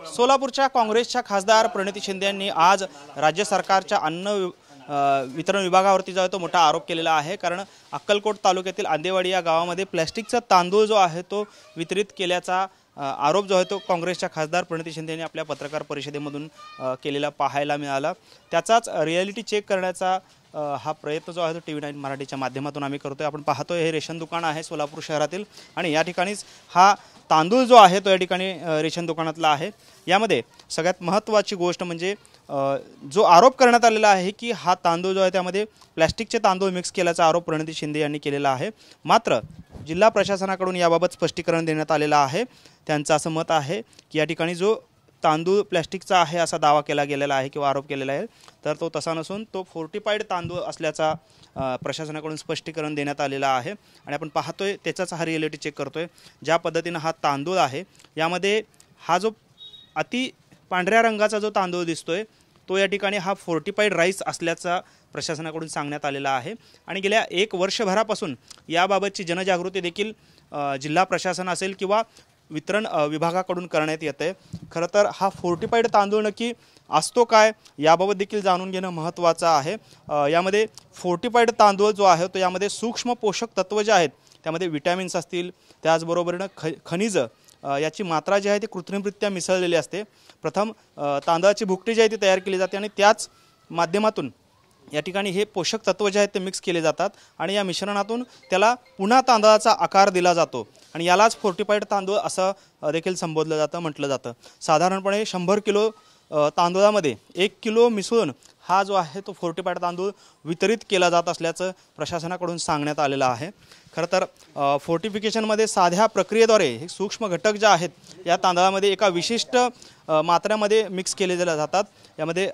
सोलापूरच्या काँग्रेसच्या खासदार प्रणिती शिंदे यांनी आज राज्य सरकारच्या अन्न वितरण विभागावरती जो आहे तो मोठा आरोप केलेला आहे। कारण अक्कलकोट तालुक्यातील आंदेवाडी या गावामध्ये प्लास्टिकचा तांदूळ जो आहे तो वितरित केल्याचा आरोप जो आहे तो काँग्रेसच्या खासदार प्रणिती शिंदे यांनी आपल्या पत्रकार परिषदेमधून केलेला पाहायला मिळाला। त्याचाच रिॲलिटी चेक करण्याचा हा प्रयत्न जो आहे तो TV9 मराठीच्या माध्यमातून आम्ही करतोय। आपण पाहतोय हे रेशन दुकान आहे सोलापूर शहरातील आणि या ठिकाणीच हा तांदूळ जो आहे तो या ठिकाणी रेशन दुकानातला आहे। यामध्ये सगळ्यात महत्त्वाची गोष्ट म्हणजे जो आरोप करण्यात आलेला आहे की हा तांदूळ जो आहे त्यामध्ये प्लास्टिकचे तांदूळ मिक्स केल्याचा आरोप प्रणिती शिंदे यांनी केलेला आहे। मात्र जिल्हा प्रशासनाकडून याबाबत स्पष्टीकरण देण्यात आलेलं आहे। त्यांचं असं मत आहे की या ठिकाणी जो तांदूळ प्लास्टिकचा आहे असा दावा केला गेलेला आहे किंवा आरोप केलेला आहे, तर तो तसा नसून तो फोर्टिफाईड तांदूळ असल्याचा प्रशासनाकडून स्पष्टीकरण देण्यात आलेला आहे। आणि आपण पाहतोय त्याचाच हा रिॲलिटी चेक करतोय। ज्या पद्धतीनं हा तांदूळ आहे यामध्ये हा जो अति पांढऱ्या रंगाचा जो तांदूळ दिसतोय तो या ठिकाणी हा फोर्टिफाईड राईस असल्याचा प्रशासनाकडून सांगण्यात आलेला आहे। आणि गेल्या 1 वर्षभरापासून याबाबतची जनजागृती देखील जिल्हा प्रशासन असेल किंवा वितरण विभागाकडून करण्यात येते। खरं तर हा फोर्टिफाईड तांदूळ नक्की असतो काय याबाबत देखील जाणून घेणं महत्त्वाचं आहे। यामध्ये फोर्टिफाईड तांदूळ जो आहे तो यामध्ये सूक्ष्म पोषक तत्व जे आहेत त्यामध्ये विटॅमिन्स असतील, त्याचबरोबरीनं खनिज याची मात्रा जी आहे ती कृत्रिमरित्या मिसळलेली असते। प्रथम तांदळाची भुकटी जी आहे ती तयार केली जाते आणि त्याच माध्यमातून या ठिकाणी हे पोषक तत्व जे आहेत ते मिक्स केले जातात आणि या मिश्रणातून त्याला पुन्हा तांदळाचा आकार दिला जातो आणि यालाच फोर्टिफाईड तांदूळ असं देखील संबोधलं जातं, म्हटलं जातं। साधारणपणे 100 किलो तांदूळामध्ये 1 किलो मिसळून हा जो आहे तो फोर्टिफाईड तांदूळ वितरित केला जात असल्याचं प्रशासनाकडून सांगण्यात आलेलं आहे। खरं तर फोर्टिफिकेशनमध्ये साध्या प्रक्रियेद्वारे हे सूक्ष्म घटक जे आहेत या तांदळामध्ये एका विशिष्ट मात्रेमध्ये मिक्स केले जातात। यामध्ये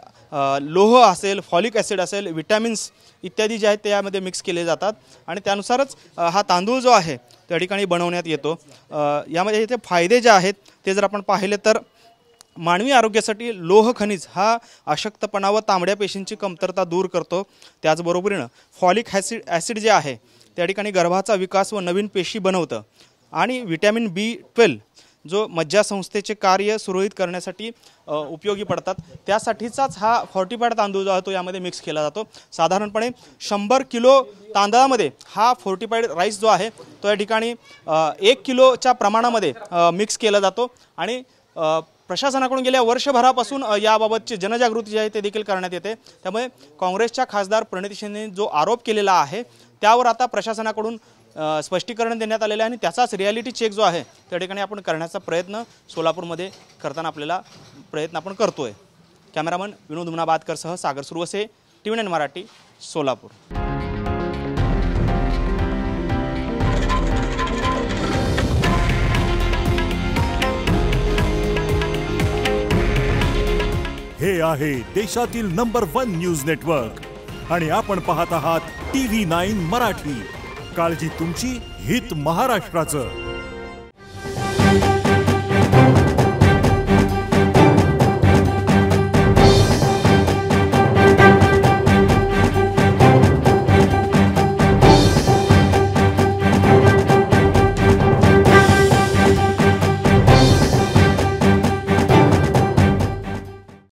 लोह असेल, फॉलिक ॲसिड असेल, विटॅमिन्स इत्यादी जे आहेत ते यामध्ये मिक्स केले जातात आणि त्यानुसारच हा तांदूळ जो आहे त्या ठिकाणी बनवण्यात येतो। यामध्ये ते फायदे जे आहेत ते जर आपण पाहिले तर मानवी आरोग्यासाठी लोह खनिज हा अशक्तपणा व तांबड्या पेशींची कमतरता दूर करतो। त्याचबरोबरीनं फॉलिक ॲसिड जे आहे त्या ठिकाणी गर्भाचा विकास व नवीन पेशी बनवतं आणि विटॅमिन B12 जो मज्जासंस्थेचे कार्य सुरळीत करण्यासाठी उपयोगी पडतात, त्यासाठीचाच हा फोर्टिफाईड तांदूळ जो आहे तो यामध्ये मिक्स केला जातो। साधारणपणे 100 किलो तांदळामध्ये हा फोर्टिफाईड राईस जो आहे तो या ठिकाणी 1 किलोच्या प्रमाणामध्ये मिक्स केला जातो आणि प्रशासनाकडून गेल्या वर्षभरापासून याबाबतची जनजागृती जी आहे ते देखील करण्यात येते। त्यामुळे काँग्रेसच्या खासदार प्रणिती शिंदेंनी जो आरोप केलेला आहे त्यावर आता प्रशासनाकडून स्पष्टीकरण देण्यात आलेलं आहे आणि त्याचाच रिॲलिटी चेक जो आहे त्या ठिकाणी आपण करण्याचा प्रयत्न सोलापूरमध्ये करताना आपल्याला प्रयत्न आपण करतोय। कॅमेरामन विनोद मुनाबादकरसह सागर सुरवसे, TV9 मराठी, सोलापूर। हे आहे देशातील नंबर 1 न्यूज नेटवर्क आणि आपण पाहत आहात TV9 मराठी। काळजी तुमची, हित महाराष्ट्राचं।